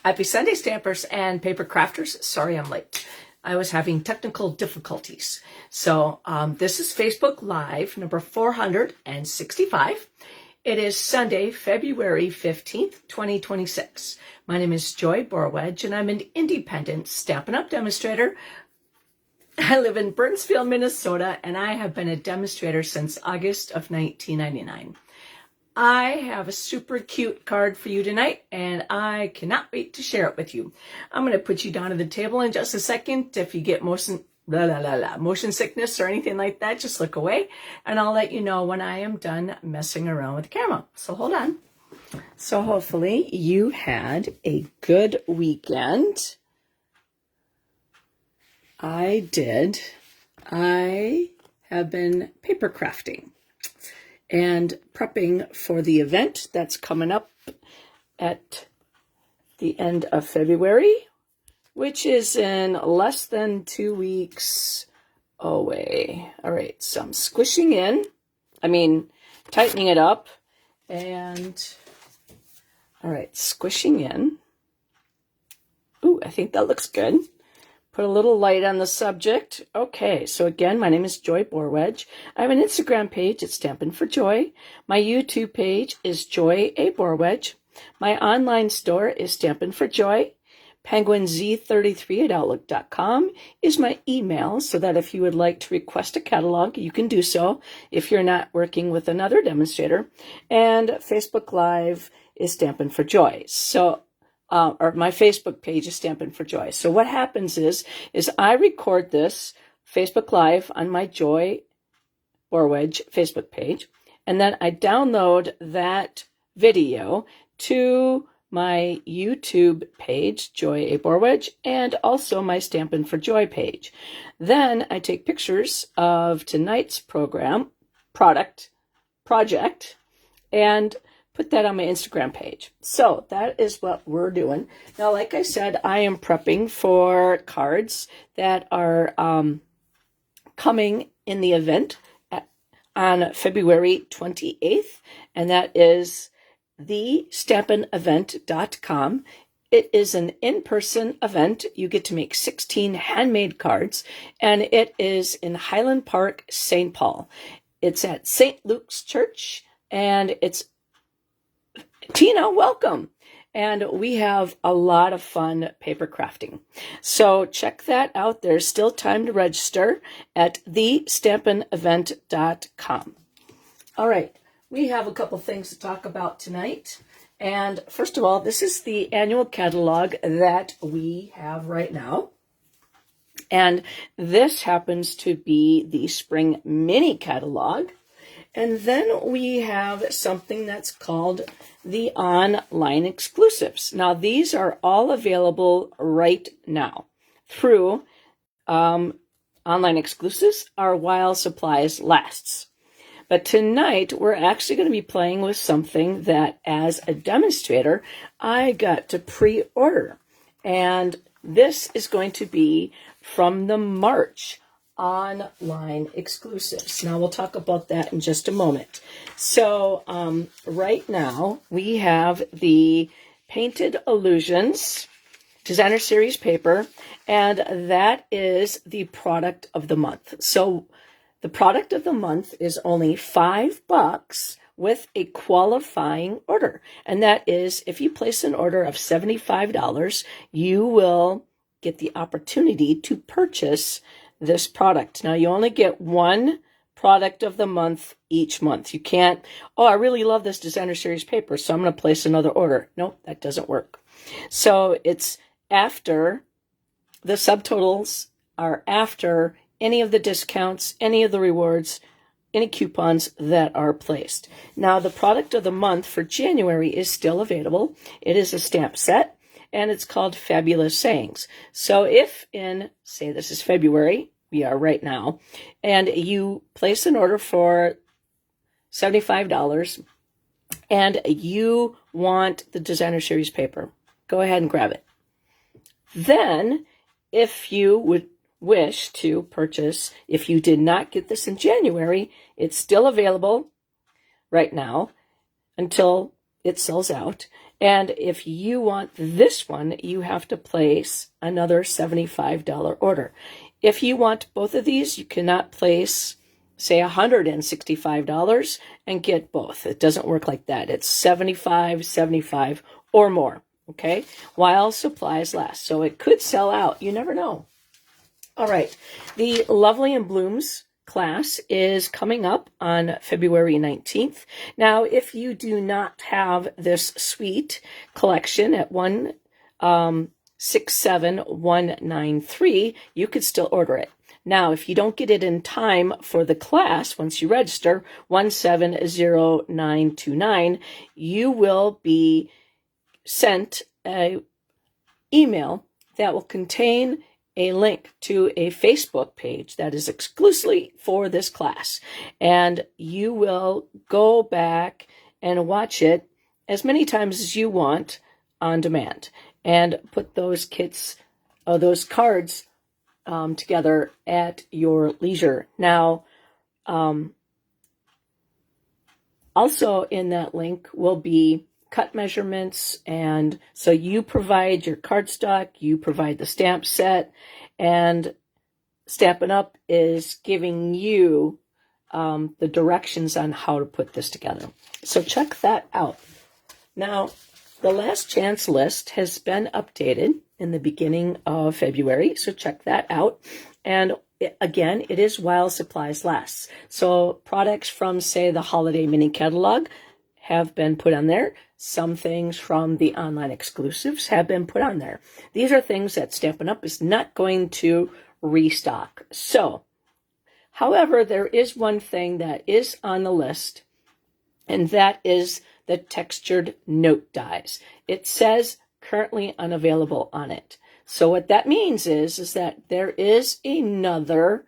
Happy Sunday, Stampers and paper crafters. Sorry I'm late. I was having technical difficulties. So this is Facebook Live number 465. It is Sunday, February 15th, 2026. My name is Joy Borwedge, and I'm an independent Stampin' Up! Demonstrator. I live in Burnsville, Minnesota, and I have been a demonstrator since August of 1999. I have a super cute card for you tonight, and I cannot wait to share it with you. I'm going to put you down at the table in just a second. If you get motion sickness or anything like that, just look away, and I'll let you know when I am done messing around with the camera. So hold on. So hopefully you had a good weekend. I did. I have been paper crafting and prepping for the event that's coming up at the end of February, which is in less than 2 weeks away. All right, so I'm tightening it up, and all right, squishing in. Ooh, I think that looks good. Put a little light on the subject. Okay, so again, my name is Joy Borwedge. I have an Instagram page, it's Stampin' for Joy. My YouTube page is Joy A. Borwedge. My online store is Stampin' for Joy. PenguinZ33@outlook.com is my email, so that if you would like to request a catalog, you can do so if you're not working with another demonstrator. And Facebook Live is Stampin' for Joy. So or my Facebook page is Stampin' for Joy. So what happens is I record this Facebook Live on my Joy Borwedge Facebook page, and then I download that video to my YouTube page, Joy A. Borwedge, and also my Stampin' for Joy page. Then I take pictures of tonight's project, and put that on my Instagram page. So that is what we're doing. Now, like I said, I am prepping for cards that are coming in the event on February 28th, and that is thestampinevent.com. It is an in-person event. You get to make 16 handmade cards, and it is in Highland Park, St. Paul. It's at St. Luke's Church, and it's Tina, welcome. And we have a lot of fun paper crafting. So check that out. There's still time to register at thestampinevent.com. All right, we have a couple things to talk about tonight. And first of all, this is the annual catalog that we have right now. And this happens to be the spring mini catalog. And then we have something that's called the online exclusives. Now, these are all available right now through online exclusives are while supplies lasts. But tonight, we're actually going to be playing with something that, as a demonstrator, I got to pre-order. And this is going to be from the March online exclusives. Now we'll talk about that in just a moment. So right now we have the Painted Illusions Designer Series paper, and that is the product of the month. So the product of the month is only $5 with a qualifying order, and that is if you place an order of $75, you will get the opportunity to purchase this product. Now, you only get one product of the month each month. You can't, oh, I really love this Designer Series paper, so I'm going to place another order. Nope, that doesn't work. So it's after, the subtotals are after any of the discounts, any of the rewards, any coupons that are placed. Now, the product of the month for January is still available. It is a stamp set, and it's called Fabulous Sayings. So if in, say this is February, we are right now, and you place an order for $75 and you want the Designer Series paper, go ahead and grab it. Then, if you would wish to purchase, if you did not get this in January, it's still available right now until it sells out. And if you want this one, you have to place another $75 order. If you want both of these, you cannot place, say, $165 and get both. It doesn't work like that. It's 75, 75 or more, okay, while supplies last. So it could sell out. You never know. All right, the Lovely in Blooms class is coming up on February 19th. Now, if you do not have this sweet collection at 167193, you could still order it. Now, if you don't get it in time for the class, once you register, 170929, you will be sent an email that will contain a link to a Facebook page that is exclusively for this class. And you will go back and watch it as many times as you want on demand and put those kits, those cards together at your leisure. Now, also in that link will be cut measurements, and so you provide your cardstock, you provide the stamp set, and Stampin' Up! Is giving you the directions on how to put this together. So check that out. Now, the last chance list has been updated in the beginning of February, so check that out. And again, it is while supplies last. So products from, say, the holiday mini catalog have been put on there. Some things from the online exclusives have been put on there. These are things that Stampin' Up! Is not going to restock. So, however, there is one thing that is on the list, and that is the textured note dies. It says currently unavailable on it. So what that means is that there is another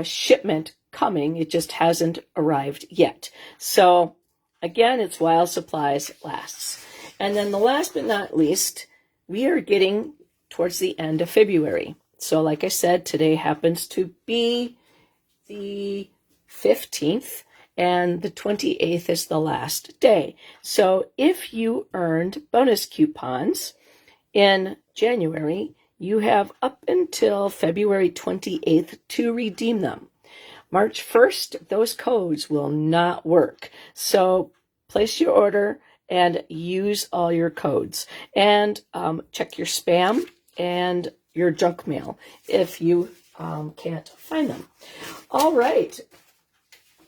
shipment coming. It just hasn't arrived yet. So again, it's while supplies lasts. And then the last but not least, we are getting towards the end of February. So like I said, today happens to be the 15th, and the 28th is the last day. So if you earned bonus coupons in January, you have up until February 28th to redeem them. March 1st, those codes will not work. So place your order and use all your codes. And check your spam and your junk mail if you can't find them. All right.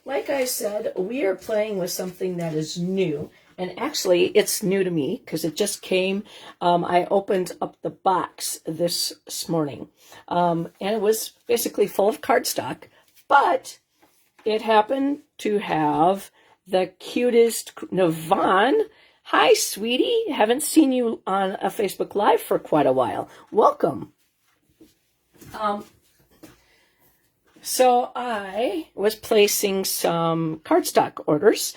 Like I said, we are playing with something that is new. And actually, it's new to me because it just came. I opened up the box this morning. And it was basically full of cardstock. But it happened to have the cutest Navon. Hi, sweetie. Haven't seen you on a Facebook Live for quite a while. Welcome. So I was placing some cardstock orders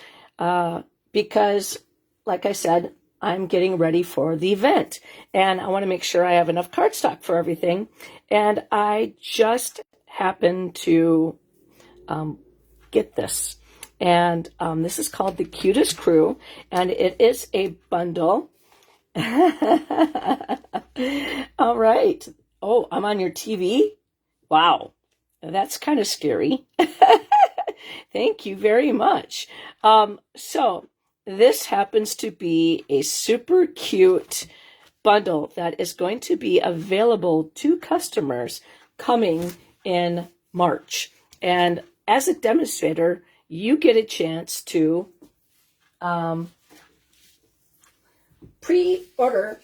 because, like I said, I'm getting ready for the event. And I want to make sure I have enough cardstock for everything. And I just happened to get this. And this is called the Cutest Crew. And it is a bundle. All right. Oh, I'm on your TV? Wow. That's kind of scary. Thank you very much. So this happens to be a super cute bundle that is going to be available to customers coming in March. And as a demonstrator, you get a chance to pre-order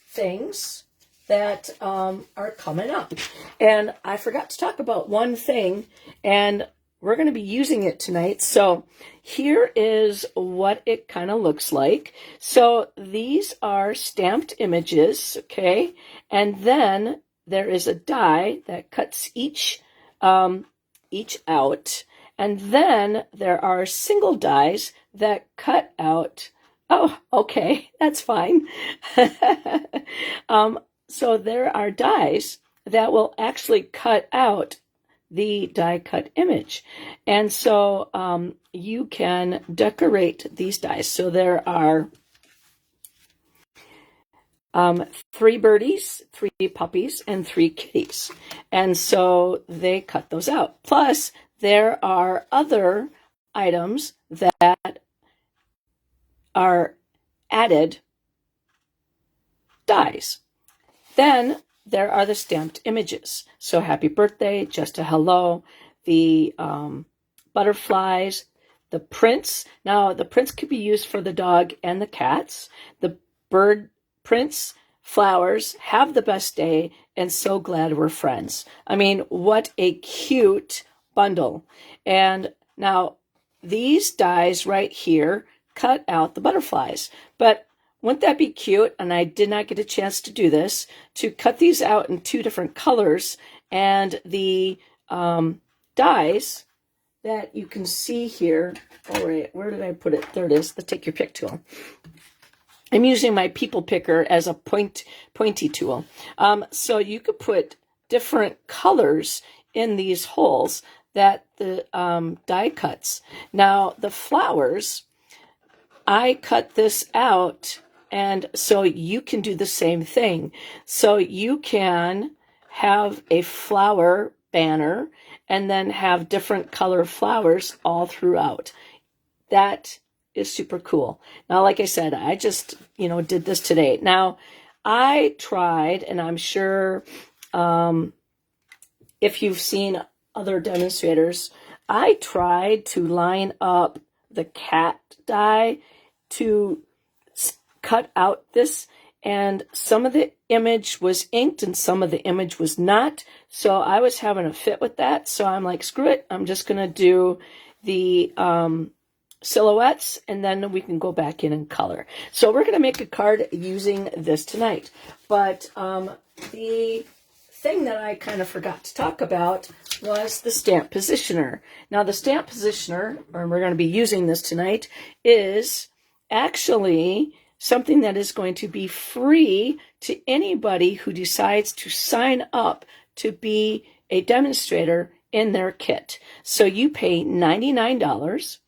things that are coming up. And I forgot to talk about one thing, and we're going to be using it tonight. So here is what it kind of looks like. So these are stamped images, okay? And then there is a die that cuts each out. And then there are single dies that cut out. Oh, okay, that's fine. So there are dies that will actually cut out the die cut image. And so you can decorate these dies. So there are 3 birdies, 3 puppies, and 3 kitties. And so they cut those out. Plus, there are other items that are added dies. Then there are the stamped images. So happy birthday, just a hello, the butterflies, the prints. Now, the prints could be used for the dog and the cats. The bird prints, flowers, have the best day, and so glad we're friends. I mean, what a cute bundle. And now, these dies right here cut out the butterflies. But wouldn't that be cute? And I did not get a chance to do this, to cut these out in 2 different colors. And the dies that you can see here. All right, where did I put it? There it is, the Take Your Pick tool. I'm using my people picker as a pointy tool. So you could put different colors in these holes that the die cuts. Now, the flowers, I cut this out, and so you can do the same thing. So you can have a flower banner and then have different color flowers all throughout. That is super cool. Now, like I said, I just, did this today. Now, I tried, and I'm sure if you've seen other demonstrators, I tried to line up the cat die to cut out this, and some of the image was inked and some of the image was not. So I was having a fit with that. So I'm like, screw it. I'm just going to do the silhouettes, and then we can go back in and color. So we're going to make a card using this tonight. But the thing that I kind of forgot to talk about was the stamp positioner. Now, the stamp positioner, or we're going to be using this tonight, is actually something that is going to be free to anybody who decides to sign up to be a demonstrator in their kit. So you pay $99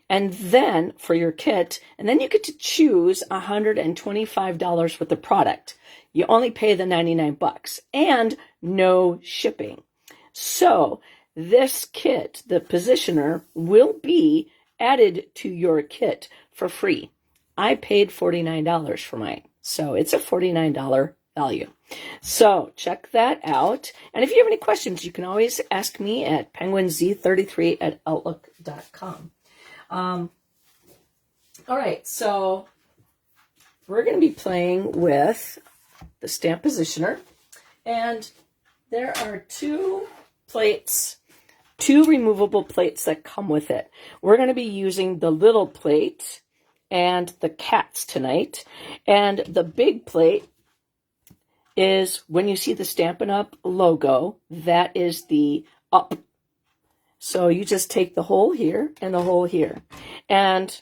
and then for your kit, and then you get to choose $125 worth of product. You only pay the 99 bucks and no shipping. So this kit, the positioner, will be added to your kit for free. I paid $49 for mine, so it's a $49 value. So check that out. And if you have any questions, you can always ask me at penguinz33@outlook.com. All right, so we're going to be playing with the stamp positioner, and there are 2 plates, 2 removable plates that come with it. We're going to be using the little plate and the cats tonight, and the big plate is when you see the Stampin' Up! Logo, that is the up. So you just take the hole here and the hole here. And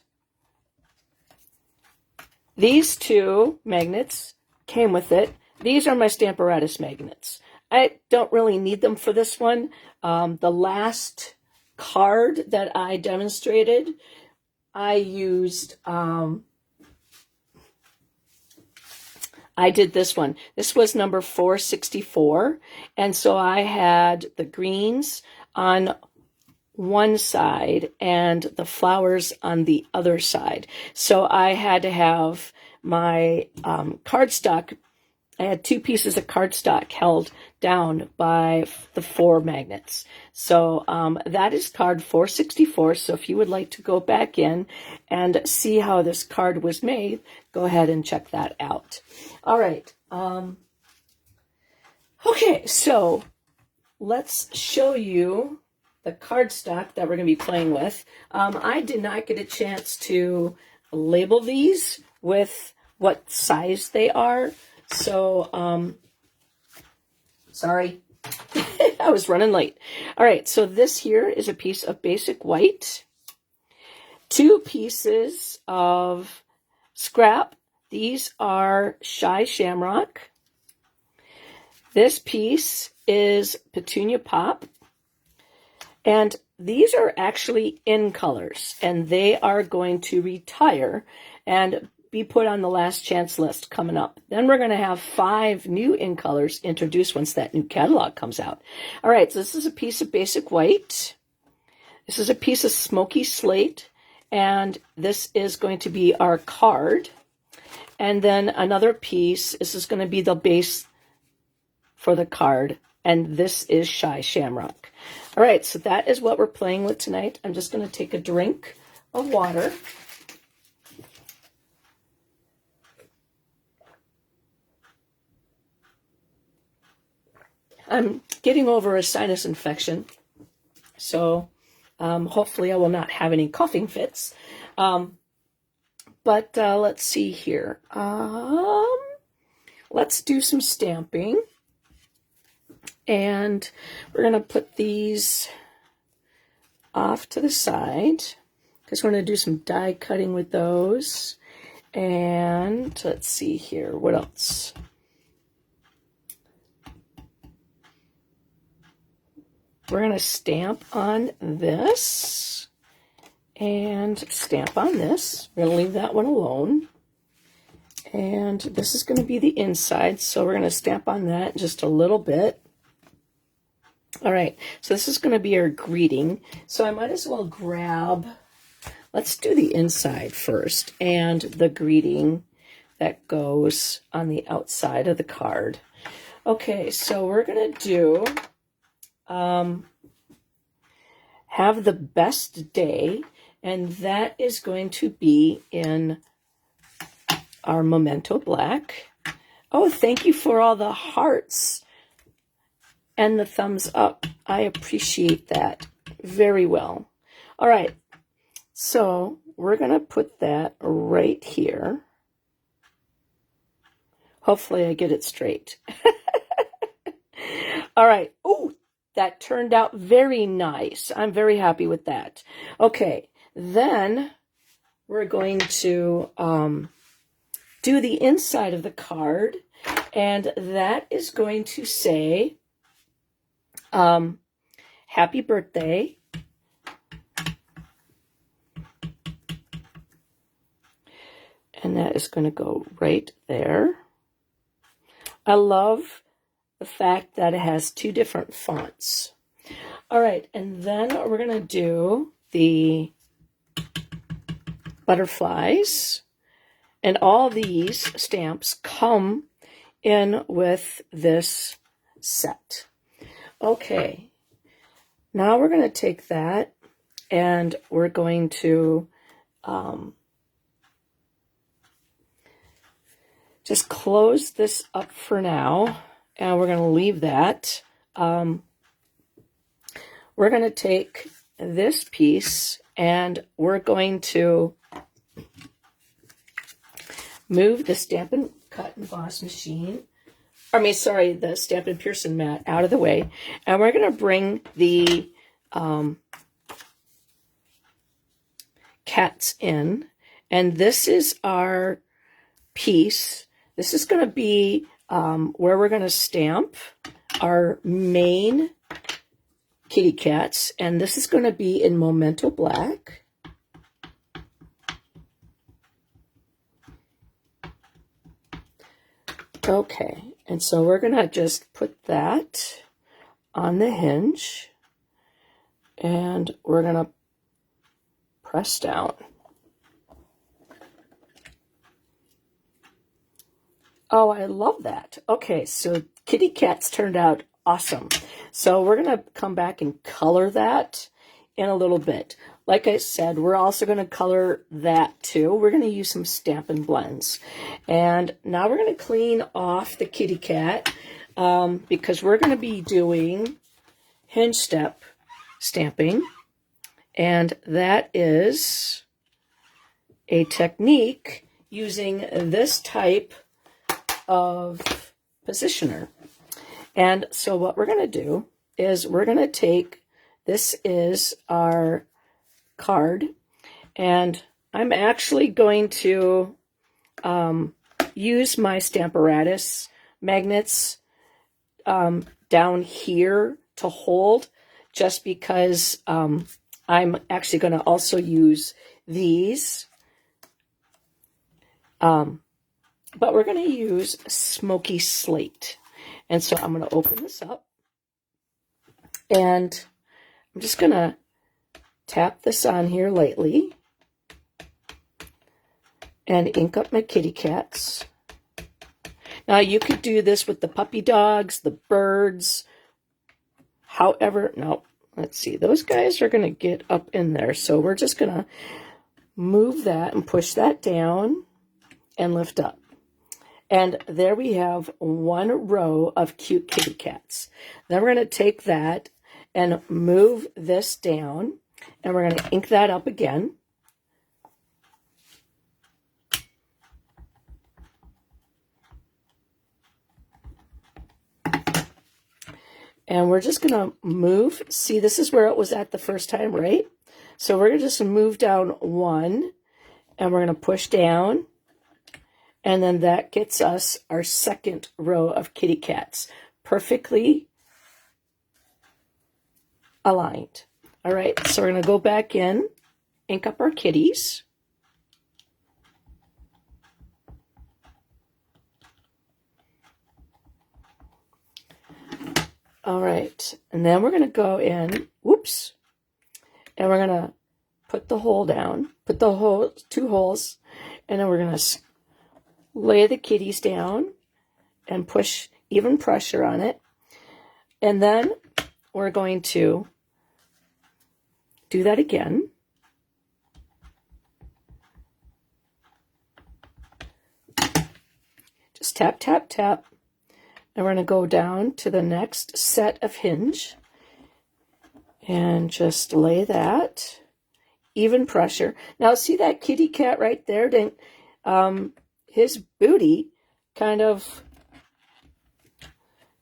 these 2 magnets came with it. These are my Stamparatus magnets. I don't really need them for this one. The last card that I demonstrated, I used, I did this one. This was number 464. And so I had the greens on one side and the flowers on the other side. So I had to have my cardstock. I had 2 pieces of cardstock held down by the 4 magnets. So that is card 464. So if you would like to go back in and see how this card was made, go ahead and check that out. All right. Okay, so let's show you the cardstock that we're going to be playing with. I did not get a chance to label these with what size they are. So, sorry, I was running late. All right, so this here is a piece of basic white, 2 pieces of scrap. These are Shy Shamrock. This piece is Petunia Pop. And these are actually in colors, and they are going to retire. And be put on the last chance list coming up. Then we're going to have 5 new in colors introduced once that new catalog comes out. All right, so this is a piece of basic white. This is a piece of smoky slate, and this is going to be our card. And then another piece, this is going to be the base for the card, and this is Shy Shamrock. All right, so that is what we're playing with tonight. I'm just going to take a drink of water. I'm getting over a sinus infection, so hopefully I will not have any coughing fits. But let's see here. Let's do some stamping. And we're going to put these off to the side because we're going to do some die cutting with those. And let's see here. What else? We're going to stamp on this and stamp on this. We're going to leave that one alone. And this is going to be the inside, so we're going to stamp on that just a little bit. All right, so this is going to be our greeting. So I might as well grab, let's do the inside first, and the greeting that goes on the outside of the card. Okay, so we're going to do have the best day, and that is going to be in our Memento Black. Oh, thank you for all the hearts and the thumbs up. I appreciate that very well. All right, so we're going to put that right here. Hopefully I get it straight. All right. Oh, that turned out very nice. I'm very happy with that. Okay, then we're going to do the inside of the card, and that is going to say, happy birthday. And that is going to go right there. I love the fact that it has 2 different fonts. All right, and then we're going to do the butterflies. And all these stamps come in with this set. Okay, now we're going to take that and we're going to just close this up for now, and we're going to leave that. We're going to take this piece and we're going to move the Stampin' Cut and Emboss machine, the Stampin' Pearson mat out of the way, and we're going to bring the cats in, and this is our piece. This is going to be where we're going to stamp our main kitty cats, and this is going to be in Memento Black. Okay, and so we're going to just put that on the hinge, and we're going to press down. Oh, I love that. Okay, so kitty cats turned out awesome. So we're going to come back and color that in a little bit. Like I said, we're also going to color that too. We're going to use some Stampin' Blends. And now we're going to clean off the kitty cat because we're going to be doing hinge step stamping. And that is a technique using this type of positioner. And so what we're going to do is we're going to take, this is our card, and I'm actually going to use my Stamparatus magnets down here to hold, just because I'm actually going to also use these But we're going to use Smoky Slate. And so I'm going to open this up. And I'm just going to tap this on here lightly. And ink up my kitty cats. Now you could do this with the puppy dogs, the birds. However, no, let's see. Those guys are going to get up in there. So we're just going to move that and push that down and lift up. And there we have one row of cute kitty cats. Then we're going to take that and move this down. And we're going to ink that up again. And we're just going to move. See, this is where it was at the first time, right? So we're going to just move down one. And we're going to push down. And then that gets us our second row of kitty cats. Perfectly aligned. All right, so we're going to go back in, ink up our kitties. All right, and then we're going to go in, whoops, and we're going to put the hole down, put the hole, 2 holes, and then we're going to lay the kitties down and push even pressure on it. And then we're going to do that again. Just tap, tap, tap. And we're going to go down to the next set of hinge and just lay that. Even pressure. Now see that kitty cat right there? His booty kind of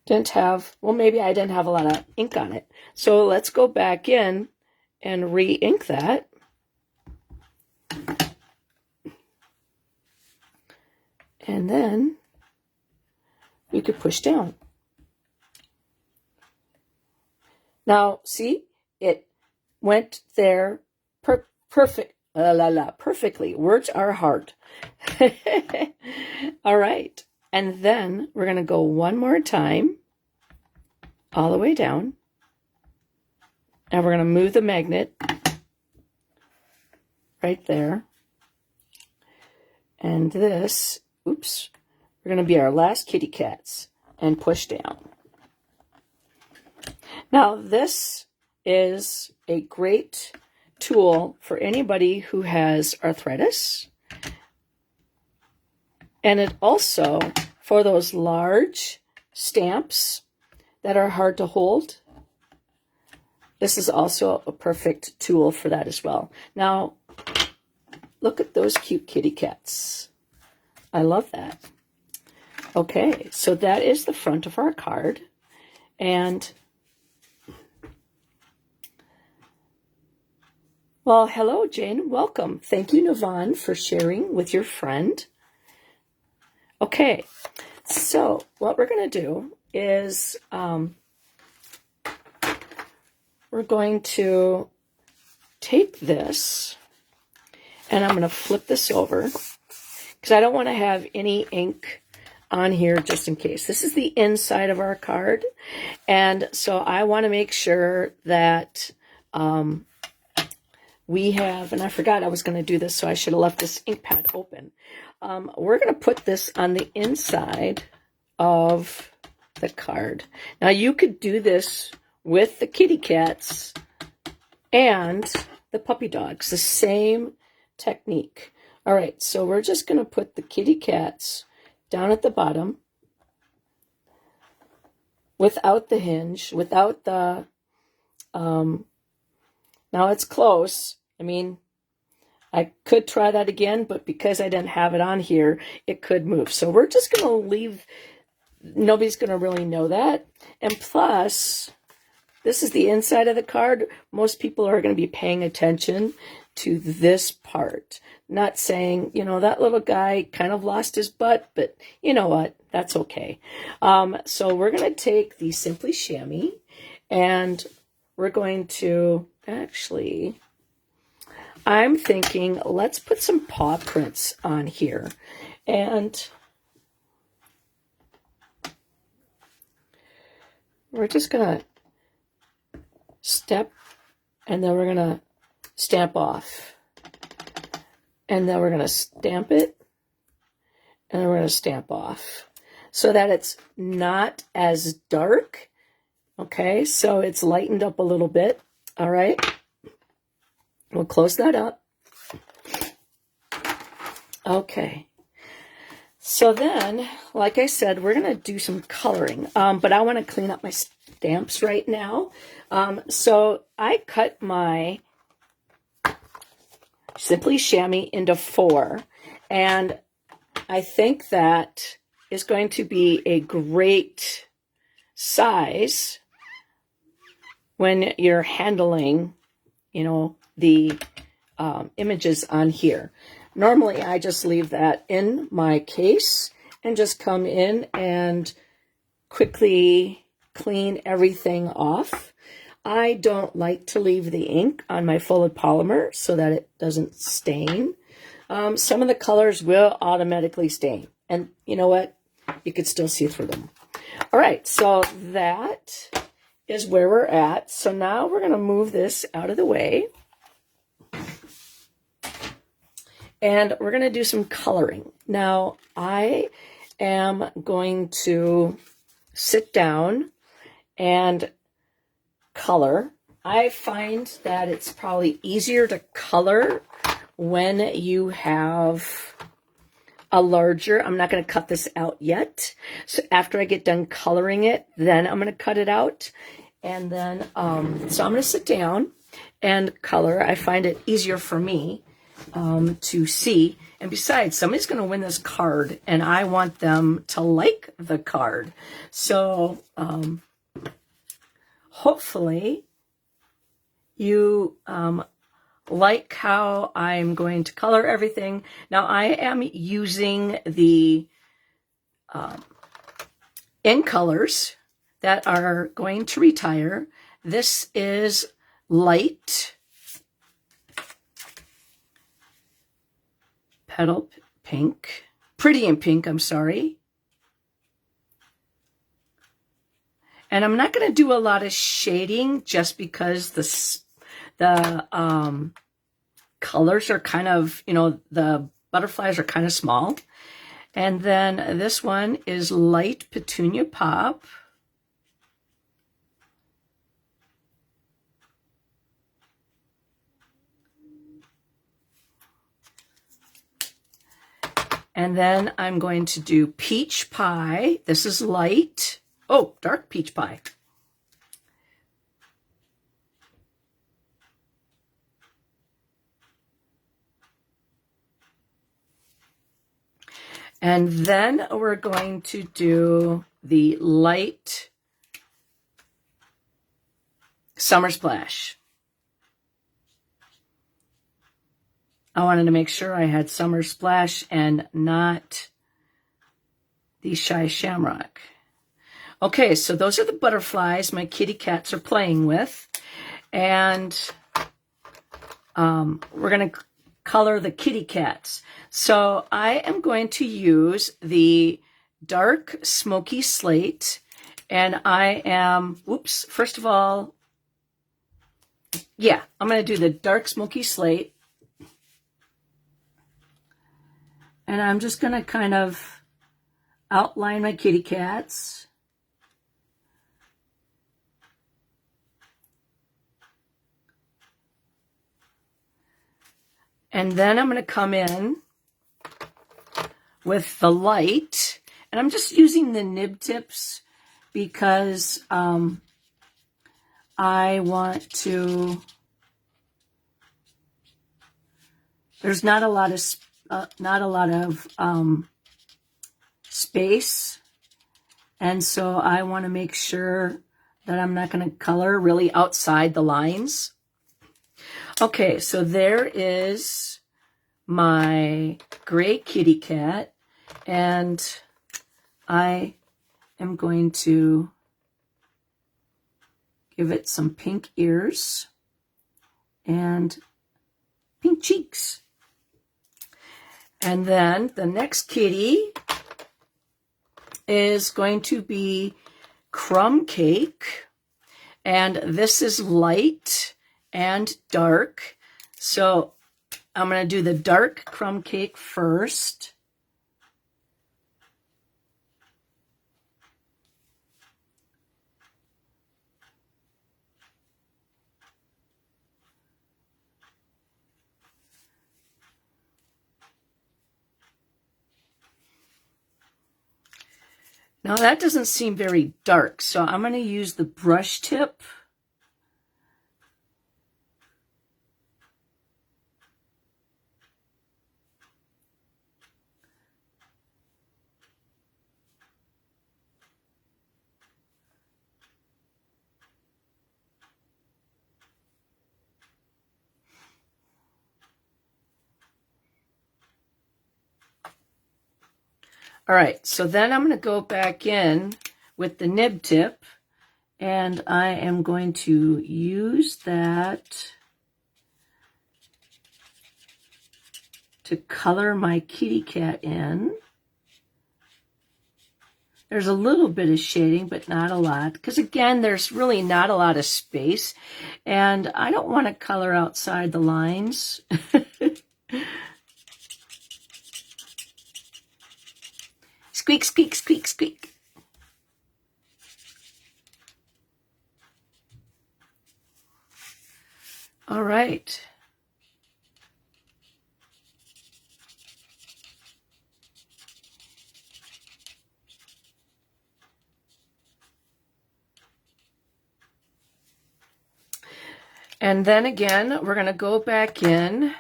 didn't have, well, maybe I didn't have a lot of ink on it. So let's go back in and re-ink that. And then we could push down. Now, see, it went there perfectly. Words are hard. All right. And then we're going to go one more time all the way down. And we're going to move the magnet right there. And this, oops, we're going to be our last kitty cats and push down. Now, this is a great tool for anybody who has arthritis. And it also, for those large stamps that are hard to hold, this is also a perfect tool for that as well. Now, look at those cute kitty cats. I love that. Okay, so that is the front of our card. And, well, hello, Jane. Welcome. Thank you, Navon, for sharing with your friend. Okay, so what we're going to do is we're going to take this and I'm going to flip this over because I don't want to have any ink on here just in case. This is the inside of our card, and so I want to make sure that we have, and I forgot I was going to do this, so I should have left this ink pad open. We're going to put this on the inside of the card. Now, you could do this with the kitty cats and the puppy dogs, the same technique. All right, so we're just going to put the kitty cats down at the bottom without the hinge, without the, now it's close. I mean, I could try that again, but because I didn't have it on here, it could move. So we're just going to leave, nobody's going to really know that. And plus, this is the inside of the card. Most people are going to be paying attention to this part. Not saying, you know, that little guy kind of lost his butt, but you know what? That's okay. So we're going to take the Simply Chamois and we're going to actually, I'm thinking let's put some paw prints on here. And we're just going to step, and then we're going to stamp off. And then we're going to stamp it, and then we're going to stamp off so that it's not as dark. Okay, so it's lightened up a little bit. All right, we'll close that up. Okay, so then, like I said, we're going to do some coloring, but I want to clean up my stamps right now. So I cut my Simply Chamois into 4, and I think that is going to be a great size when you're handling, you know, the images on here. Normally, I just leave that in my case and just come in and quickly clean everything off. I don't like to leave the ink on my folded polymer so that it doesn't stain. Some of the colors will automatically stain. And you know what? You could still see through them. All right, so that is where we're at. So now we're going to move this out of the way. And we're going to do some coloring. Now, I am going to sit down and color. I find that it's probably easier to color when you have a larger, I'm not going to cut this out yet. So after I get done coloring it, then I'm going to cut it out. And then, so I'm going to sit down and color. I find it easier for me to see. And besides, somebody's going to win this card, and I want them to like the card. So hopefully you like how I'm going to color everything. Now I am using the in colors that are going to retire. This is light petal pink, pretty in pink, I'm sorry. And I'm not going to do a lot of shading just because the colors are kind of, you know, the butterflies are kind of small. And then this one is light petunia pop. And then I'm going to do peach pie. This is light. Oh, dark peach pie. And then we're going to do the light summer splash. I wanted to make sure I had summer splash and not the shy shamrock. Okay, so those are the butterflies my kitty cats are playing with. And we're going to color the kitty cats. So I am going to use the dark smoky slate, and I am, whoops, first of all, yeah, I'm going to do the dark smoky slate. And I'm just going to kind of outline my kitty cats. And then I'm going to come in with the light. And I'm just using the nib tips because I want to, there's not a lot of space, and so I want to make sure that I'm not going to color really outside the lines. Okay, so there is my gray kitty cat, and I am going to give it some pink ears and pink cheeks. And then the next kitty is going to be Crumb Cake. And this is light and dark. So I'm going to do the dark crumb cake first. Now that doesn't seem very dark, so I'm going to use the brush tip. All right, so then I'm going to go back in with the nib tip, and I am going to use that to color my kitty cat in. There's a little bit of shading, but not a lot, because again, there's really not a lot of space, and I don't want to color outside the lines. Squeak, squeak, squeak, squeak. All right. And then again, we're going to go back in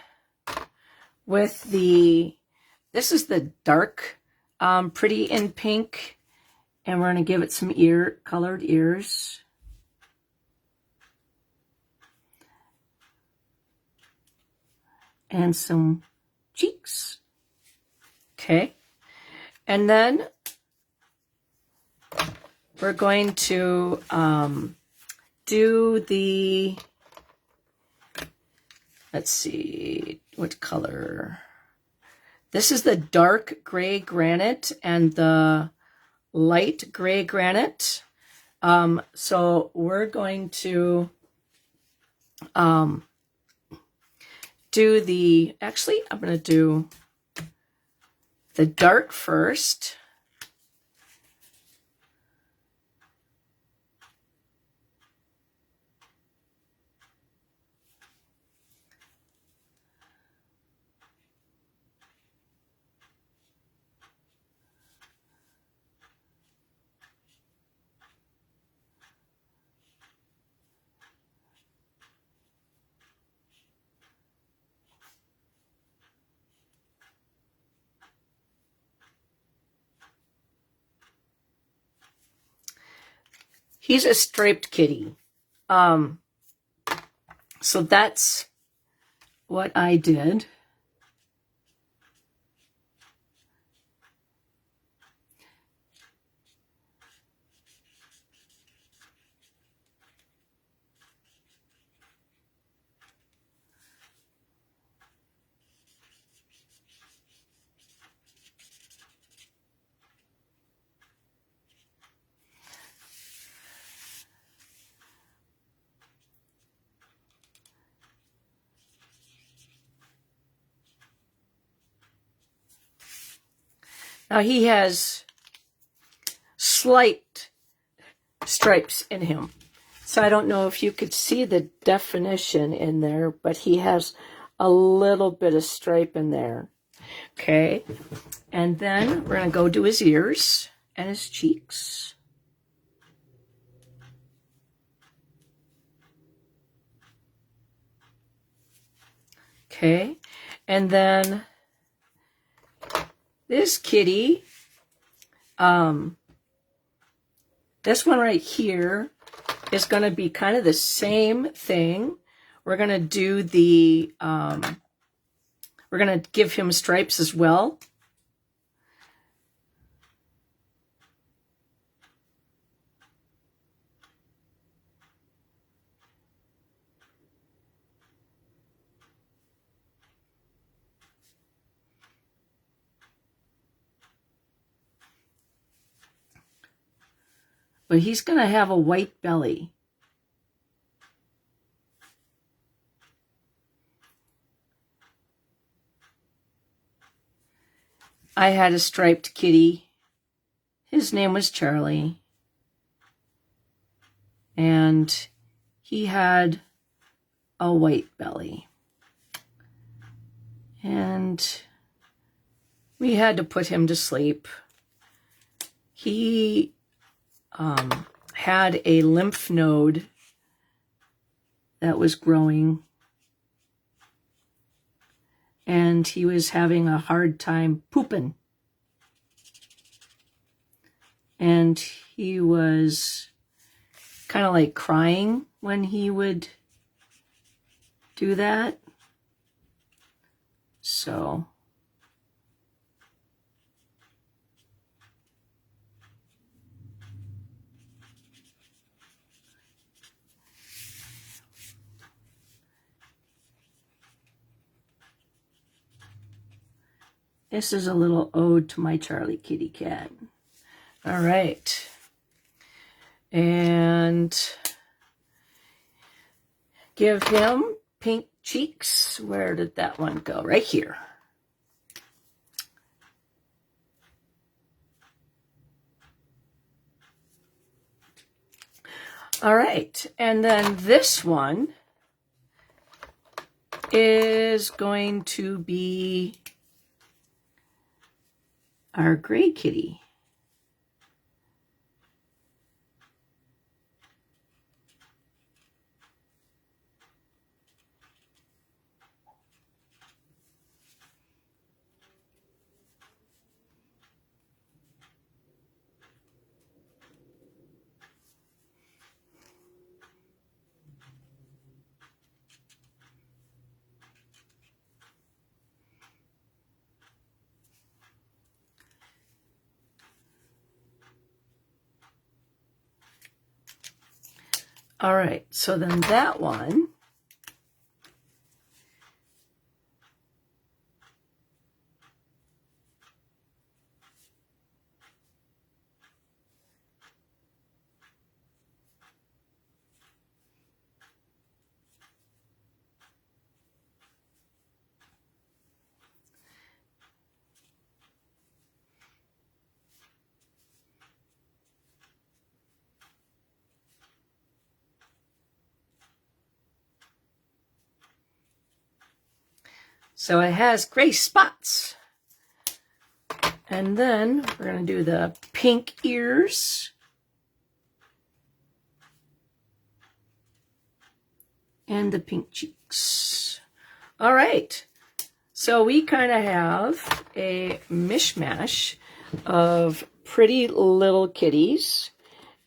with this is the dark Pretty in Pink, and we're going to give it some colored ears. And some cheeks. Okay. And then we're going to do the, let's see, what color? This is the dark gray granite and the light gray granite. So we're going to do the, actually, I'm going to do the dark first. He's a striped kitty. So that's what I did. Now he has slight stripes in him. So I don't know if you could see the definition in there, but he has a little bit of stripe in there. Okay. And then we're going to go do his ears and his cheeks. Okay. And then this kitty, this one right here is going to be kind of the same thing. We're going to do the, we're going to give him stripes as well. but he's going to have a white belly. I had a striped kitty. His name was Charlie. And he had a white belly. And we had to put him to sleep. He had a lymph node that was growing. And he was having a hard time pooping. And he was kind of like crying when he would do that. So this is a little ode to my Charlie kitty cat. All right. And give him pink cheeks. Where did that one go? Right here. All right. And then this one is going to be our gray kitty. All right, so then that one so it has gray spots. And then we're going to do the pink ears. And the pink cheeks. All right. So we kind of have a mishmash of pretty little kitties.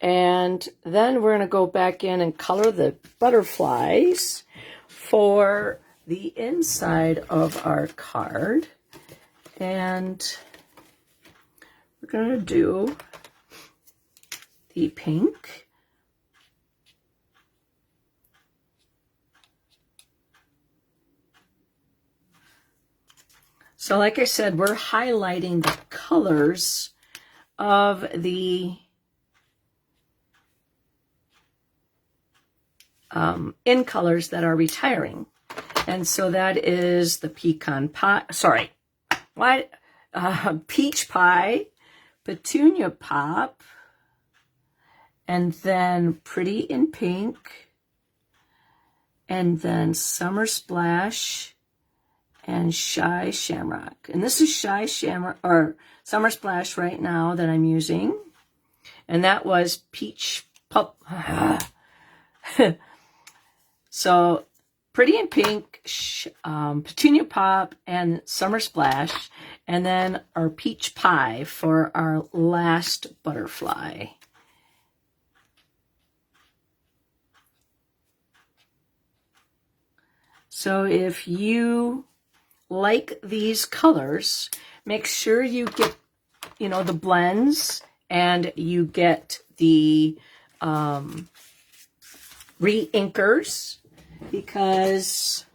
And then we're going to go back in and color the butterflies for the inside of our card. And we're going to do the pink. So like I said, we're highlighting the colors of the in colors that are retiring. And so that is the pecan pie, sorry, what? Peach pie, petunia pop, and then pretty in pink, and then summer splash, and shy shamrock. And this is shy shamrock, or summer splash right now that I'm using. And that was peach pop. So pretty in pink, petunia pop, and summer splash, and then our peach pie for our last butterfly. So if you like these colors, make sure you get, the blends, and you get the re-inkers, because,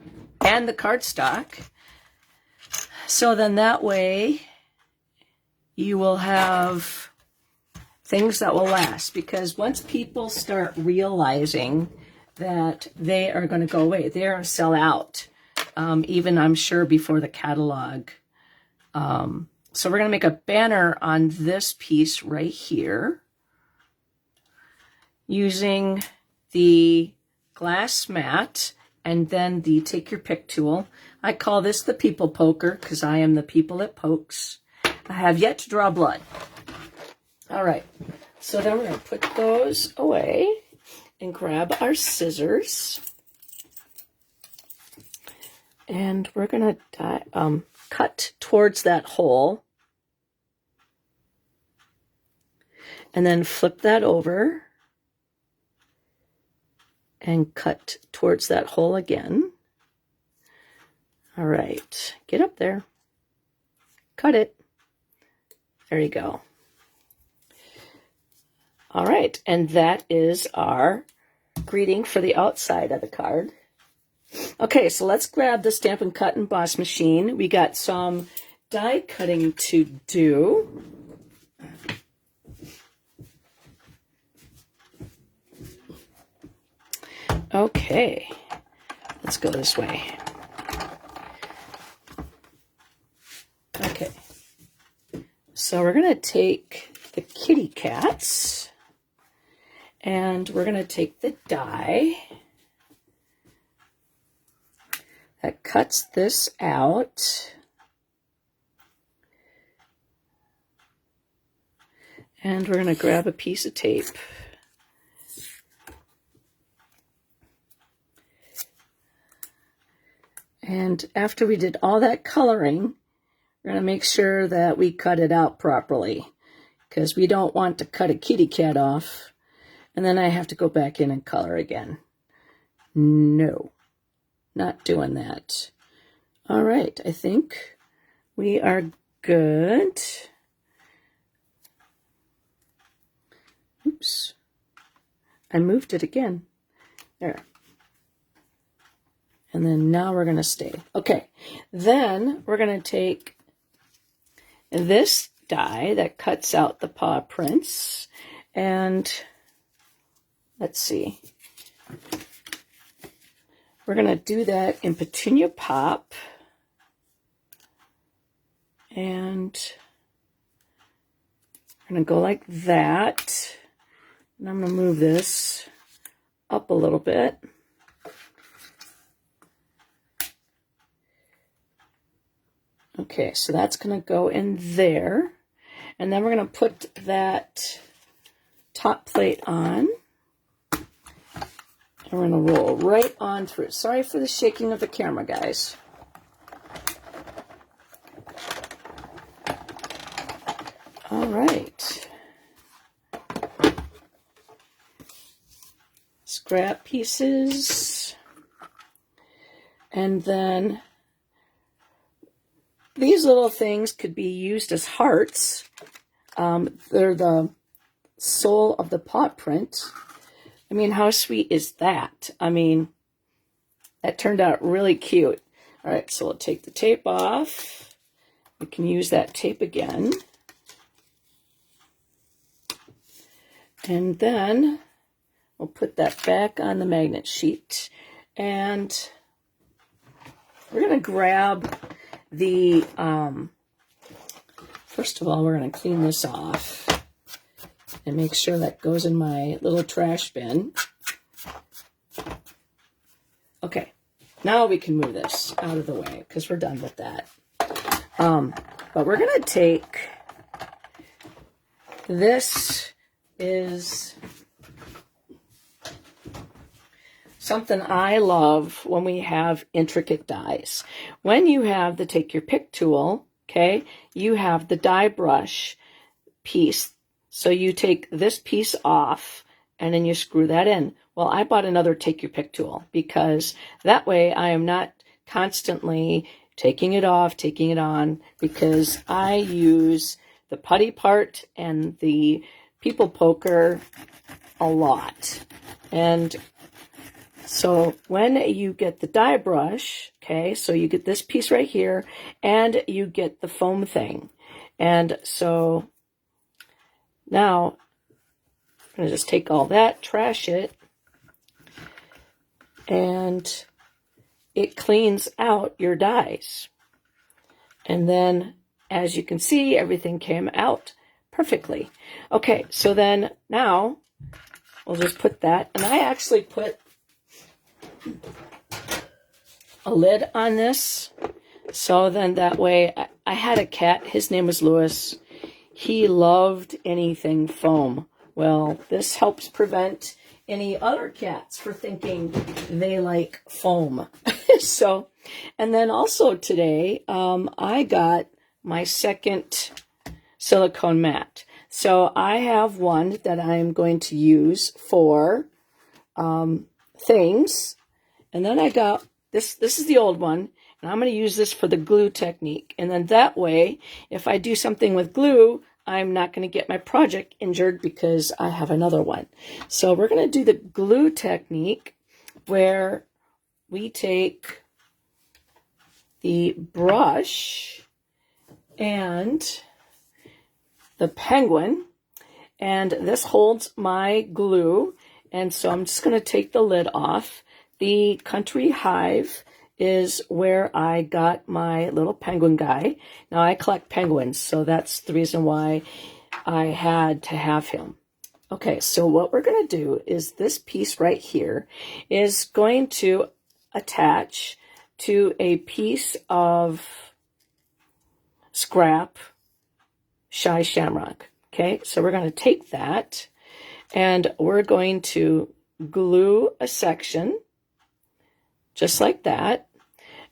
and the cardstock. So then that way you will have things that will last, because once people start realizing that they are going to go away, they are going to sell out, even I'm sure before the catalog. So we're going to make a banner on this piece right here using the glass mat and then the take your pick tool. I call this the people poker because I am the people that pokes. I have yet to draw blood. All right, so then we're going to put those away and grab our scissors. And we're going to cut towards that hole. And then flip that over and cut towards that hole again. All right, get up there. Cut it. There you go. All right, and that is our greeting for the outside of the card. Okay, so let's grab the Stampin' Cut and Emboss machine. We got some die cutting to do. Okay, let's go this way. Okay, so we're going to take the kitty cats and we're going to take the die that cuts this out. And we're going to grab a piece of tape. And after we did all that coloring, we're going to make sure that we cut it out properly, because we don't want to cut a kitty cat off and then I have to go back in and color again. No, not doing that. All right, I think we are good. Oops, I moved it again. There. And then now we're going to stay. Okay, then we're going to take this die that cuts out the paw prints, and let's see. We're going to do that in Petunia Pop, and we're going to go like that. And I'm going to move this up a little bit. Okay, so that's going to go in there. And then we're going to put that top plate on. And we're going to roll right on through. Sorry for the shaking of the camera, guys. All right. Scrap pieces. And then these little things could be used as hearts. They're the soul of the paw print. I mean, how sweet is that? I mean, that turned out really cute. All right, so we'll take the tape off. We can use that tape again. And then we'll put that back on the magnet sheet. And we're going to grab the, first of all, we're going to clean this off and make sure that goes in my little trash bin. Okay, now we can move this out of the way because we're done with that. But we're going to take, this is something I love when we have intricate dies. When you have the take your pick tool, okay, you have the die brush piece. So you take this piece off and then you screw that in. Well, I bought another take your pick tool because that way I am not constantly taking it off, taking it on, because I use the putty part and the people poker a lot. And so when you get the die brush, okay, so you get this piece right here and you get the foam thing. And so now I'm going to just take all that, trash it, and it cleans out your dies. And then, as you can see, everything came out perfectly. Okay, so then now we'll just put that, and I actually put a lid on this, so then that way, I had a cat, his name was Louis. He loved anything foam. Well, this helps prevent any other cats for thinking they like foam. So, and then also today, I got my second silicone mat. So I have one that I'm going to use for things. And then I got this is the old one, and I'm going to use this for the glue technique. And then that way, if I do something with glue, I'm not going to get my project injured because I have another one. So we're going to do the glue technique where we take the brush and the penguin, and this holds my glue, and so I'm just going to take the lid off. The Country Hive is where I got my little penguin guy. Now, I collect penguins, so that's the reason why I had to have him. Okay, so what we're going to do is this piece right here is going to attach to a piece of scrap Shy Shamrock. Okay, so we're going to take that and we're going to glue a section just like that.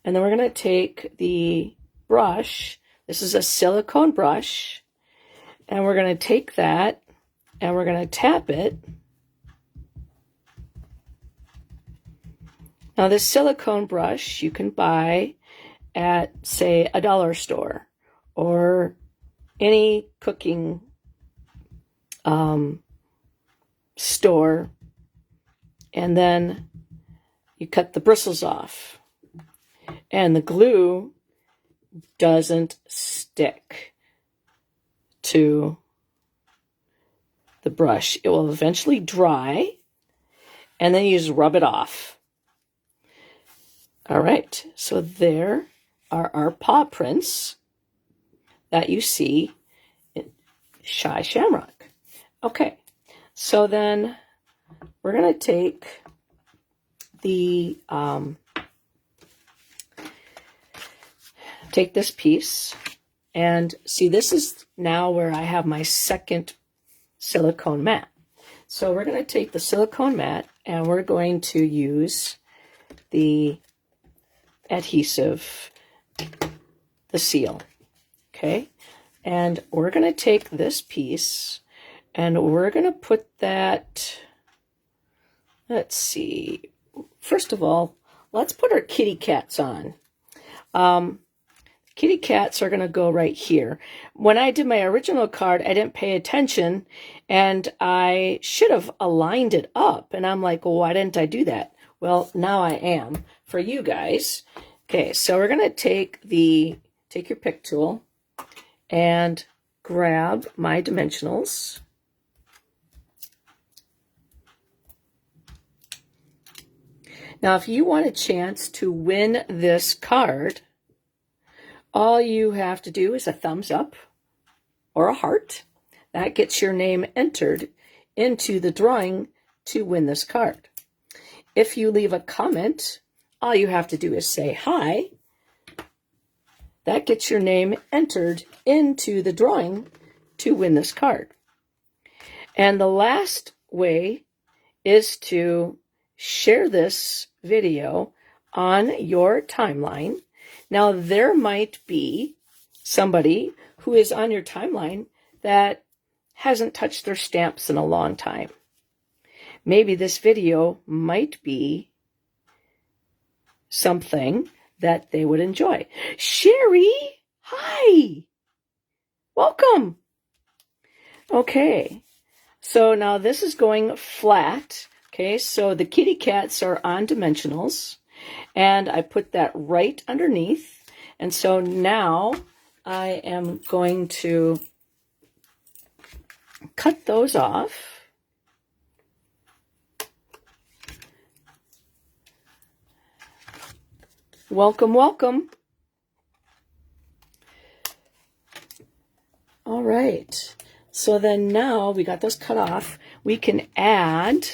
And then we're going to take the brush. This is a silicone brush. And we're going to take that and we're going to tap it. Now, this silicone brush you can buy at, say, a dollar store or any cooking store. And then you cut the bristles off. And the glue doesn't stick to the brush. It will eventually dry, and then you just rub it off. All right, so there are our paw prints that you see in Shy Shamrock. Okay, so then we're going to take the take this piece, and see, this is now where I have my second silicone mat. So we're going to take the silicone mat and we're going to use the adhesive, the seal. Okay, and we're going to take this piece and we're going to put that, let's see, first of all, let's put our kitty cats on. Kitty cats are going to go right here. When I did my original card, I didn't pay attention, and I should have aligned it up. And I'm like, well, why didn't I do that? Well, now I am for you guys. Okay, so we're going to take your pick tool and grab my dimensionals. Now, if you want a chance to win this card, all you have to do is a thumbs up or a heart. That gets your name entered into the drawing to win this card. If you leave a comment, all you have to do is say hi. That gets your name entered into the drawing to win this card. And the last way is to share this video on your timeline. Now, there might be somebody who is on your timeline that hasn't touched their stamps in a long time. Maybe this video might be something that they would enjoy. Sherry, hi! Welcome! Okay, so now this is going flat. Okay, so the kitty cats are on dimensionals. And I put that right underneath. And so now I am going to cut those off. Welcome, welcome. All right. So then now we got those cut off. We can add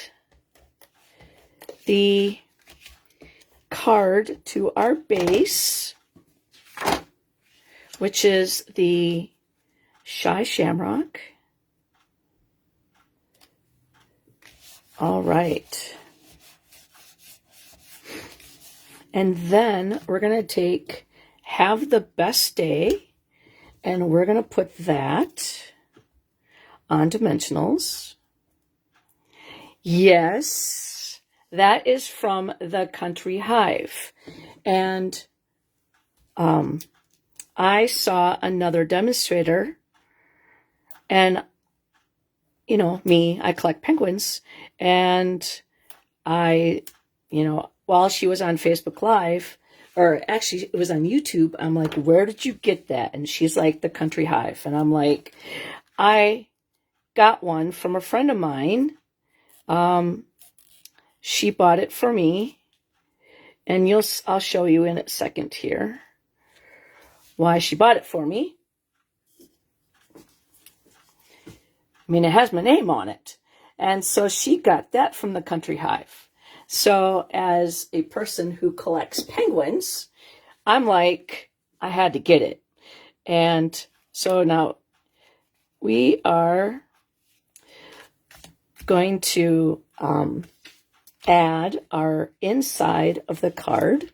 the card to our base, which is the Shy Shamrock. All right. And then we're going to take Have the Best Day, and we're going to put that on dimensionals. Yes, that is from the Country Hive. And I saw another demonstrator, and you know, me, I collect penguins, and I, you know, while she was on Facebook Live, or actually it was on YouTube, I'm like, where did you get that? And she's like, the Country Hive. And I'm like, I got one from a friend of mine. She bought it for me, and I'll show you in a second here why she bought it for me. I mean, it has my name on it. And so she got that from the Country Hive. So as a person who collects penguins, I'm like, I had to get it. And so now we are going to add our inside of the card.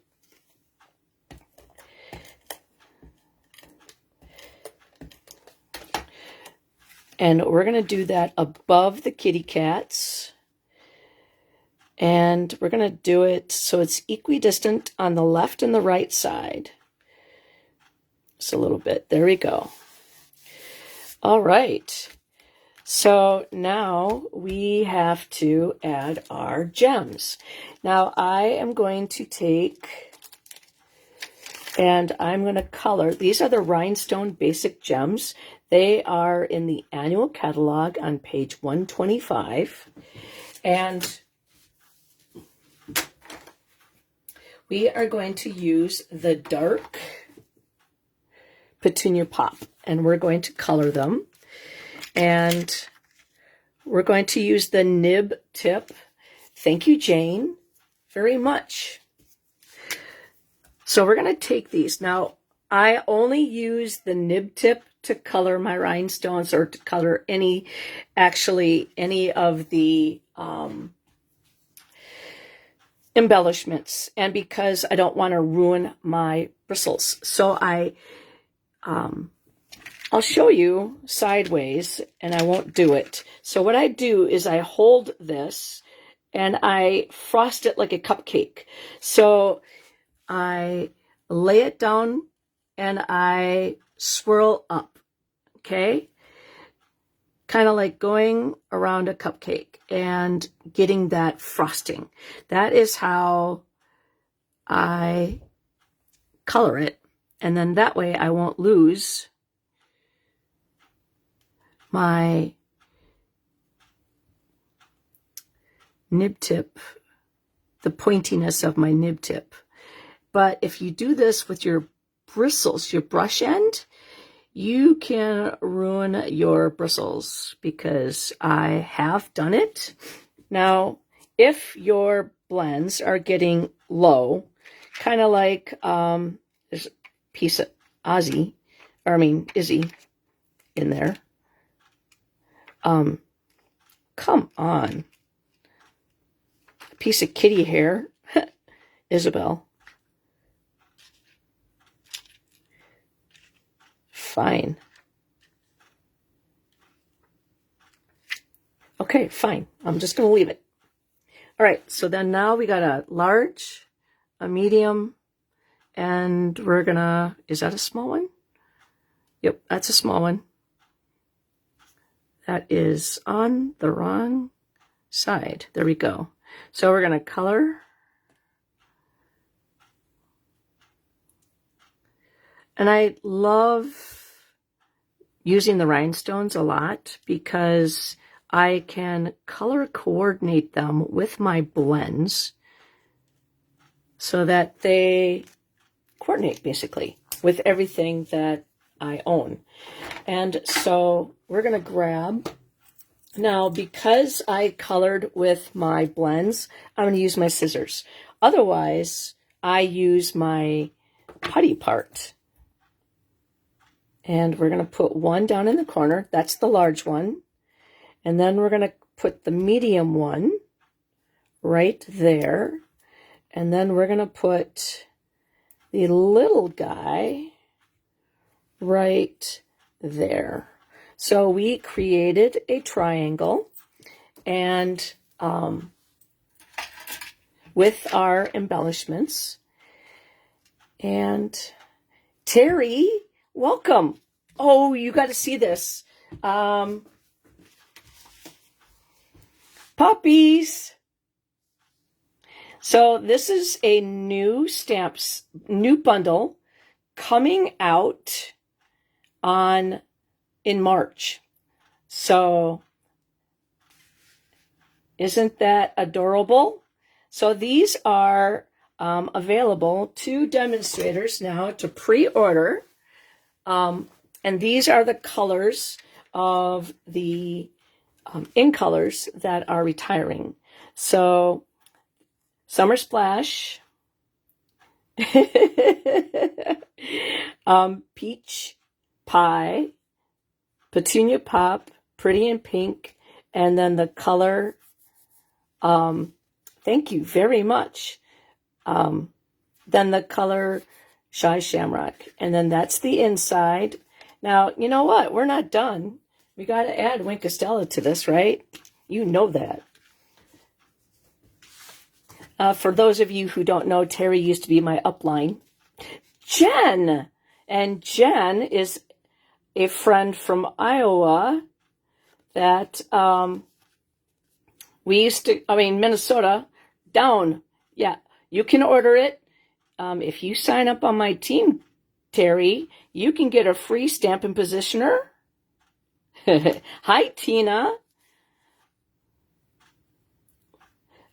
And we're going to do that above the kitty cats. And we're going to do it so it's equidistant on the left and the right side. Just a little bit. There we go. All right. So now we have to add our gems. Now I am going to take and I'm going to color. These are the Rhinestone Basic Gems. They are in the annual catalog on page 125. And we are going to use the dark Petunia Pop, and we're going to color them. And we're going to use the nib tip. Thank you, Jane, very much. So we're going to take these. Now, I only use the nib tip to color my rhinestones, or to color any of the embellishments, and because I don't want to ruin my bristles. So I'll show you sideways, and I won't do it. So what I do is I hold this and I frost it like a cupcake. So I lay it down and I swirl up, okay? Kind of like going around a cupcake and getting that frosting. That is how I color it. And then that way I won't lose my nib tip, the pointiness of my nib tip. But if you do this with your bristles, your brush end, you can ruin your bristles, because I have done it. Now, if your blends are getting low, kind of like there's a piece of Izzy in there. Come on. A piece of kitty hair. Isabel. Fine. Okay, fine. I'm just going to leave it. All right, so then now we got a large, a medium, and we're going to, is that a small one? Yep, that's a small one. That is on the wrong side. There we go. So we're going to color. And I love using the rhinestones a lot because I can color coordinate them with my blends so that they coordinate basically with everything that I own. And so we're going to grab, now because I colored with my blends, I'm going to use my scissors. Otherwise, I use my putty part. And we're going to put one down in the corner. That's the large one. And then we're going to put the medium one right there. And then we're going to put the little guy right there. So we created a triangle, and with our embellishments. And Terry, welcome. Oh, you got to see this. Puppies. So this is a new bundle coming out in March. So isn't that adorable? So these are available to demonstrators now to pre-order. And these are the colors of the in colors that are retiring. So Summer Splash, Peach Pie, Petunia Pop, Pretty in Pink, and then the color, thank you very much, then the color Shy Shamrock, and then that's the inside. Now, you know what? We're not done. We got to add Winkestella to this, right? You know that. For those of you who don't know, Terry used to be my upline. Jen! And Jen is a friend from Iowa that Minnesota, down. Yeah, you can order it. If you sign up on my team, Terry, you can get a free Stampin' Positioner. Hi, Tina.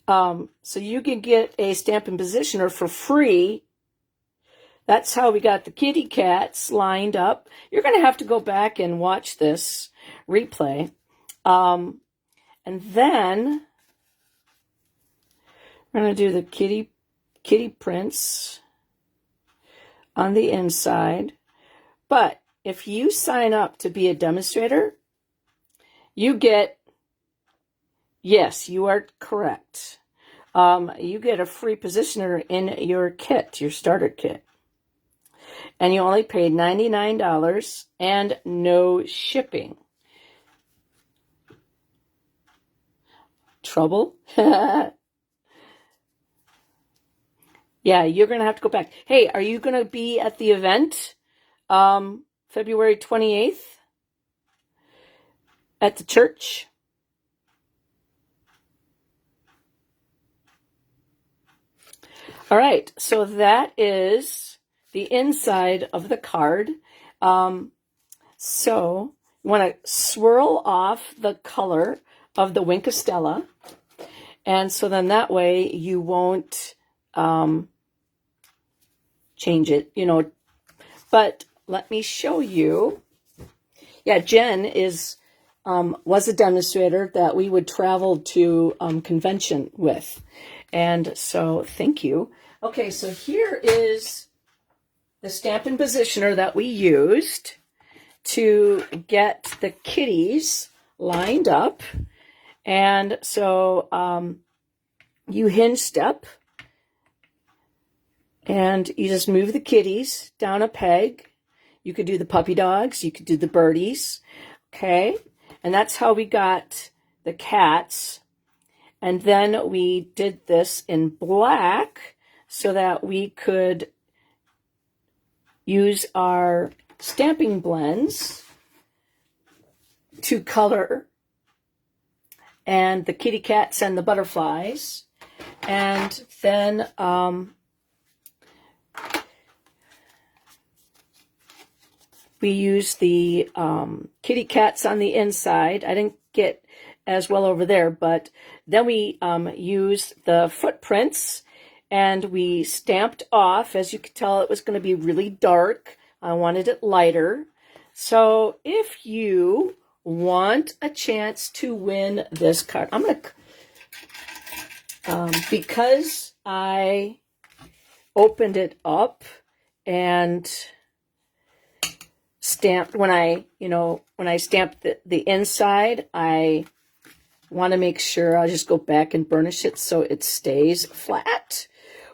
So you can get a Stampin' Positioner for free. That's how we got the kitty cats lined up. You're going to have to go back and watch this replay. And then we're going to do the kitty prints on the inside. But if you sign up to be a demonstrator, you get, yes, you are correct. You get a free positioner in your kit, your starter kit. And you only paid $99 and no shipping. Trouble? Yeah, you're going to have to go back. Hey, are you going to be at the event February 28th at the church? All right, so that is the inside of the card. So you want to swirl off the color of the Winkestella, and so then that way you won't change it, But let me show you. Yeah, Jen was a demonstrator that we would travel to convention with. And so thank you. Okay, so here is the Stampin' Positioner that we used to get the kitties lined up. And so you hinge step, and you just move the kitties down a peg. You could do the puppy dogs, you could do the birdies, okay? And that's how we got the cats. And then we did this in black so that we could use our stamping blends to color and the kitty cats and the butterflies. And then we use the kitty cats on the inside. I didn't get as well over there, but then we use the footprints and we stamped off. As you could tell, it was going to be really dark. I wanted it lighter. So if you want a chance to win this card, I'm going to, because I opened it up and stamped, when I stamped the inside, I want to make sure I'll just go back and burnish it so it stays flat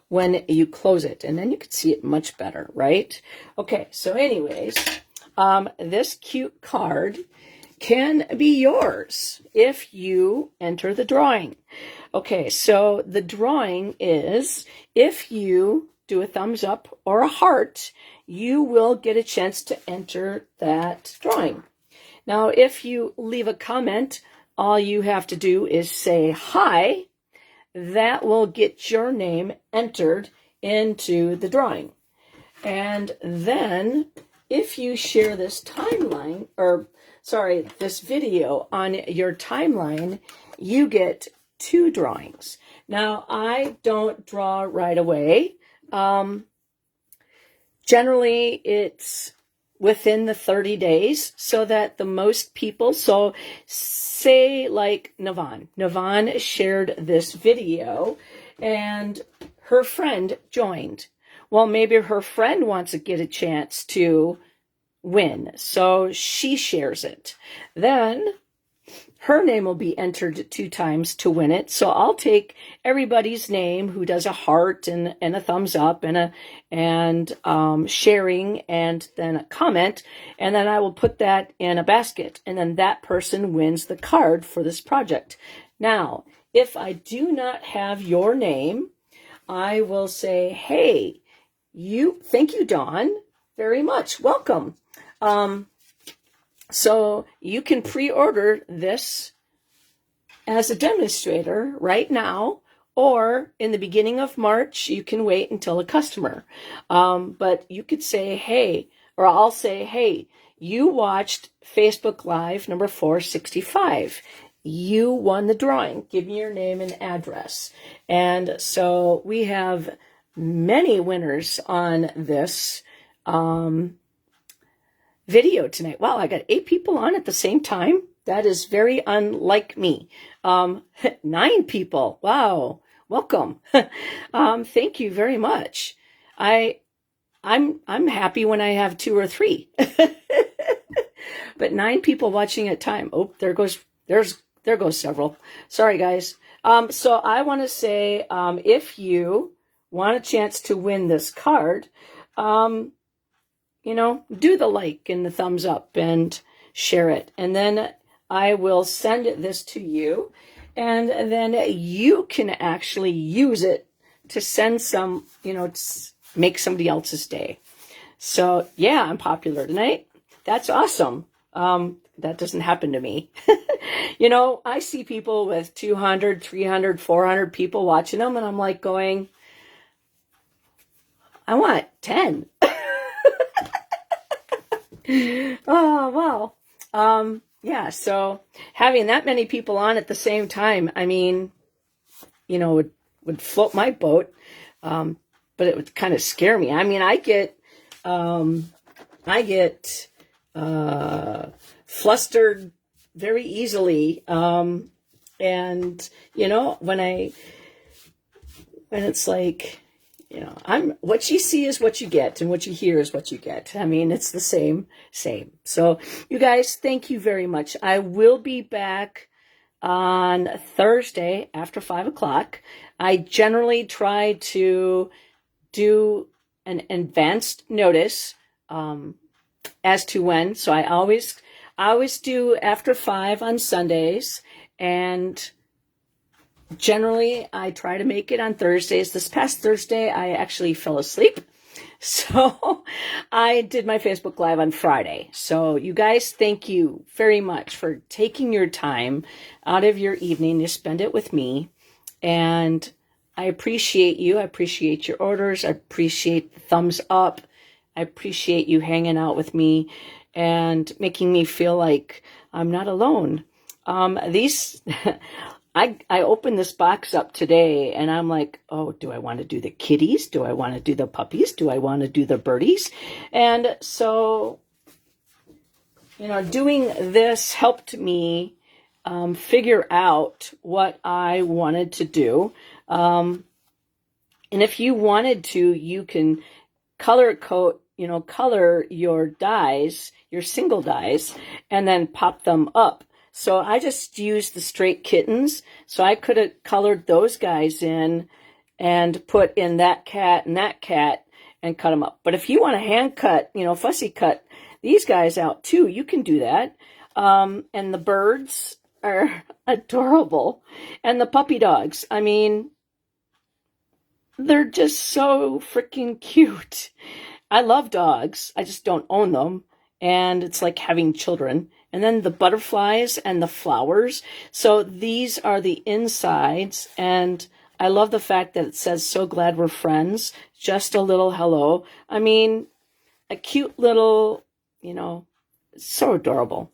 when you close it, and then you can see it much better, right? Okay, so anyways, this cute card can be yours if you enter the drawing. Okay, so the drawing is, if you do a thumbs up or a heart, you will get a chance to enter that drawing. Now, if you leave a comment, all you have to do is say hi. That will get your name entered into the drawing. And then if you share this timeline, this video on your timeline, you get 2 drawings. Now, I don't draw right away. Generally, it's within the 30 days, so that the most people, so say like Navon shared this video and her friend joined. Well, maybe her friend wants to get a chance to win, so she shares it. Then her name will be entered 2 times to win it. So I'll take everybody's name who does a heart and a thumbs up and sharing and then a comment, and then I will put that in a basket, and then that person wins the card for this project. Now, if I do not have your name, I will say, hey, thank you, Dawn, very much. Welcome. So you can pre-order this as a demonstrator right now, or in the beginning of March, you can wait until a customer. But you could say, hey, or I'll say, hey, you watched Facebook Live number 465. You won the drawing. Give me your name and address. And so we have many winners on this video tonight. Wow, I got 8 people on at the same time. That is very unlike me. 9 people. Wow. Welcome. Thank you very much. I'm happy when I have 2 or 3. But 9 people watching at a time. Oh, there goes several. Sorry, guys. So I want to say, if you want a chance to win this card, do the like and the thumbs up and share it. And then I will send this to you. And then you can actually use it to send some, make somebody else's day. So yeah, I'm popular tonight. That's awesome. That doesn't happen to me. I see people with 200, 300, 400 people watching them, and I'm like going, I want 10. Oh, wow. Yeah, so having that many people on at the same time, I mean, would float my boat. But it would kind of scare me. I mean, I get flustered very easily. And when it's like, what you see is what you get, and what you hear is what you get. I mean, it's the same. So you guys, thank you very much. I will be back on Thursday after 5 o'clock. I generally try to do an advanced notice as to when. So I always do after 5 on Sundays, and generally I try to make it on Thursdays. This past Thursday, I actually fell asleep. So I did my Facebook Live on Friday. So you guys, thank you very much for taking your time out of your evening to spend it with me. And I appreciate you. I appreciate your orders. I appreciate the thumbs up. I appreciate you hanging out with me and making me feel like I'm not alone. I opened this box up today and I'm like, oh, do I want to do the kitties? Do I want to do the puppies? Do I want to do the birdies? And so, doing this helped me figure out what I wanted to do. And if you wanted to, you can color your dies, your single dies, and then pop them up. So I just used the straight kittens. So I could have colored those guys in and put in that cat and cut them up. But if you want to hand cut, fussy cut these guys out too, you can do that. And the birds are adorable. And the puppy dogs, I mean, they're just so freaking cute. I love dogs. I just don't own them. And it's like having children. And then the butterflies and the flowers. So these are the insides. And I love the fact that it says, so glad we're friends. Just a little hello. I mean, a cute little, so adorable.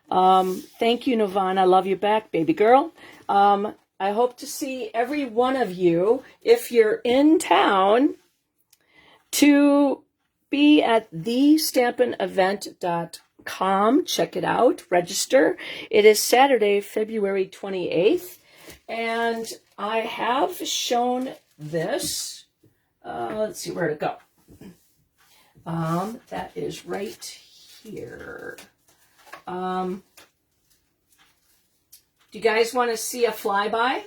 Thank you, Nirvana. I love you back, baby girl. I hope to see every one of you, if you're in town, to be at thestampinevent.com. Check it out. Register. It is Saturday, February 28th. And I have shown this. Let's see where to go. That is right here. Do you guys want to see a flyby?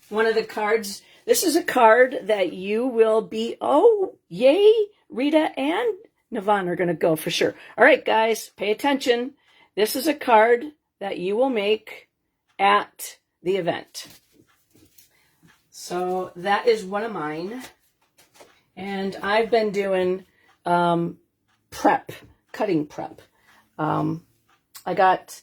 One of the cards. This is a card that you will be, oh, yay, Rita and Navon are going to go for sure. All right, guys, pay attention. This is a card that you will make at the event. So that is one of mine. And I've been doing cutting prep. I got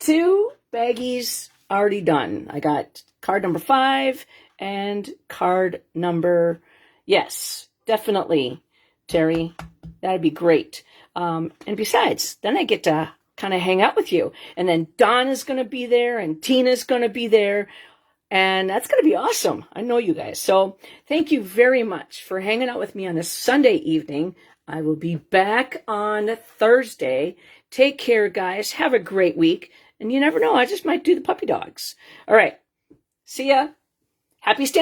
2 baggies already done. I got card number 5 and card number, yes, definitely, Terry. That'd be great. And besides, then I get to kind of hang out with you. And then Dawn is going to be there and Tina's going to be there. And that's going to be awesome. I know you guys. So thank you very much for hanging out with me on this Sunday evening. I will be back on Thursday. Take care, guys. Have a great week. And you never know, I just might do the puppy dogs. All right. See ya. Happy